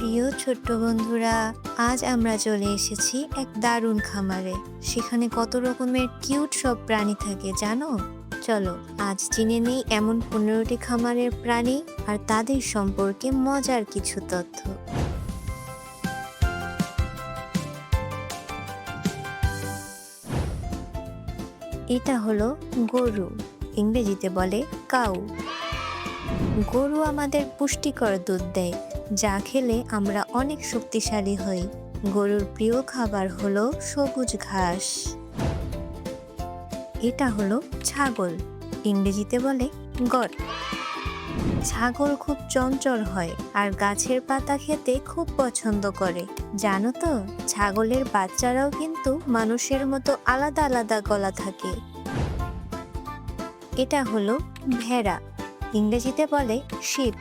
প্রিয় ছোট্ট বন্ধুরা, আজ আমরা চলে এসেছি এক দারুণ খামারে। সেখানে কত রকমের কিউট সব প্রাণী থাকে জানো? চলো আজ জেনে নেই এমন 15টি খামারের প্রাণী আর তাদের সম্পর্কে মজার কিছু তথ্য। এটা হলো গরু, ইংরেজিতে বলে কাউ। গরু আমাদের পুষ্টিকর দুধ দেয়, যা খেলে আমরা অনেক শক্তিশালী হই। গরুর প্রিয় খাবার হলো সবুজ ঘাস। এটা হলো ছাগল, ইংরেজিতে বলে গট। ছাগল খুব চঞ্চল হয় আর গাছের পাতা খেতে খুব পছন্দ করে। জানো তো, ছাগলের বাচ্চারাও কিন্তু মানুষের মতো আলাদা আলাদা গলা থাকে। এটা হলো ভেড়া, ইংরেজিতে বলে শিপ।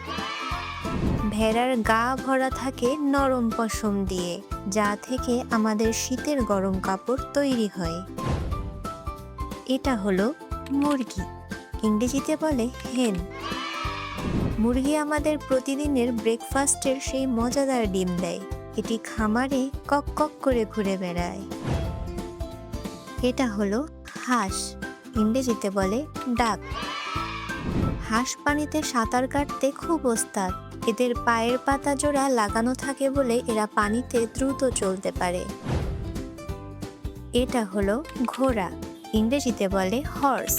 ভেড়ার গা ভরা থাকে নরম পশম দিয়ে, যা থেকে আমাদের শীতের গরম কাপড় তৈরি হয়। এটা হলো মুরগি, ইংরেজিতে বলে হেন। মুরগি আমাদের প্রতিদিনের ব্রেকফাস্টের সেই মজাদার ডিম দেয়। এটি খামারে কক কক করে ঘুরে বেড়ায়। এটা হলো হাঁস, ইংরেজিতে বলে ডাক। হাঁস পানিতে সাঁতার কাটতে খুব ওস্তাদ। এদের পায়ের পাতা জোড়া লাগানো থাকে বলে এরা পানিতে দ্রুত চলতে পারে। এটা হলো ঘোড়া, ইংরেজিতে বলে হর্স।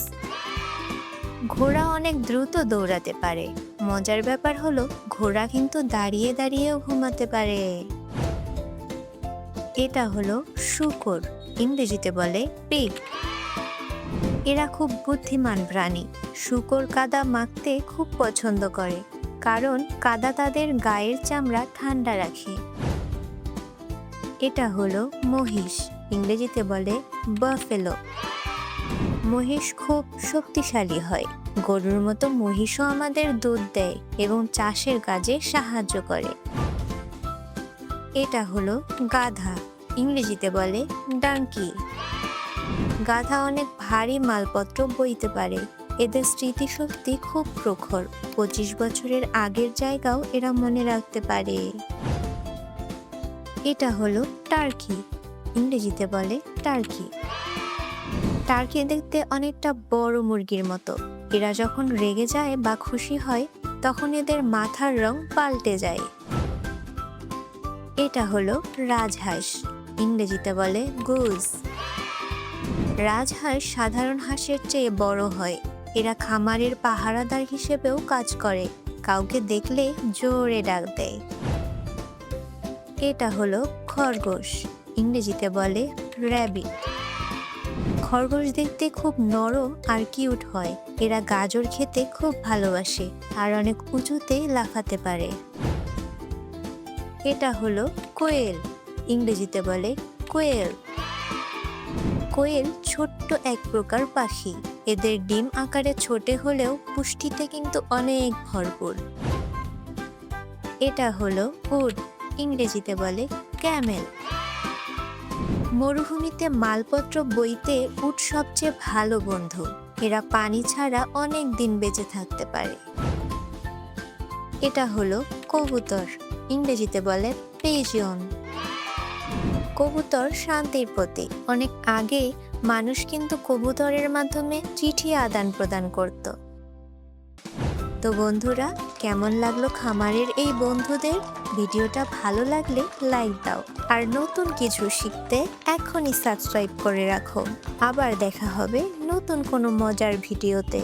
ঘোড়া অনেক দ্রুত দৌড়াতে পারে। মজার ব্যাপার হলো ঘোড়া কিন্তু দাঁড়িয়ে দাঁড়িয়েও ঘুমাতে পারে। এটা হলো শূকর, ইংরেজিতে বলে পিগ। এরা খুব বুদ্ধিমান প্রাণী। শূকর কাদা মাখতে খুব পছন্দ করে, কারণ কাদা তাদের গায়ের চামড়া ঠান্ডা রাখে। এটা হলো মহিষ, ইংরেজিতে বলে বাফেলো। মহিষ খুব শক্তিশালী হয়। গরুর মতো মহিষও আমাদের দুধ দেয় এবং চাষের কাজে সাহায্য করে। এটা হলো গাধা, ইংরেজিতে বলে ডাঙ্কি। গাধা অনেক ভারী মালপত্র বইতে পারে। এদের স্মৃতিশক্তি খুব প্রখর। 25 বছরের আগের জায়গাও এরা মনে রাখতে পারে। এটা হলো টার্কি, ইংরেজিতে বলে টার্কি। টার্কি দেখতে অনেকটা বড় মুরগির মতো। এরা যখন রেগে যায় বা খুশি হয় তখন এদের মাথার রং পাল্টে যায়। এটা হলো রাজহাঁস, ইংরেজিতে বলে গুজ। রাজহাঁস সাধারণ হাঁসের চেয়ে বড় হয়। এরা খামারের পাহারাদার হিসেবেও কাজ করে। কাউকে দেখলে জোরে ডাক দেয়। এটা হলো খরগোশ, ইংরেজিতে বলে র্যাবিট। খরগোশ দেখতে খুব নরম আর কিউট হয়। এরা গাজর খেতে খুব ভালোবাসে আর অনেক উঁচুতে লাফাতে পারে। এটা হলো কোয়েল, ইংরেজিতে বলে কোয়েল। কোয়েল ছোট্ট এক প্রকার পাখি। এদের ডিম আকারে ছোট হলেও পুষ্টিতে কিন্তু অনেক ভরপুর। এটা হলো উট, ইংরেজিতে বলে ক্যামেল। মরুভূমিতে মালপত্র বইতে উট সবচেয়ে ভালো বন্ধু। এরা পানি ছাড়া অনেক দিন বেঁচে থাকতে পারে। এটা হলো কবুতর, ইংরেজিতে বলে পিজিয়ন। কবুতর শান্তির প্রতীক। অনেক আগে মানুষ কিন্তু কবুতরের মাধ্যমে চিঠি আদান প্রদান করত। তো বন্ধুরা, কেমন লাগলো খামারের এই বন্ধুদের? ভিডিওটা ভালো লাগলে লাইক দাও আর নতুন কিছু শিখতে এখনই সাবস্ক্রাইব করে রাখো। আবার দেখা হবে নতুন কোনো মজার ভিডিওতে।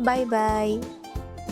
Bye bye.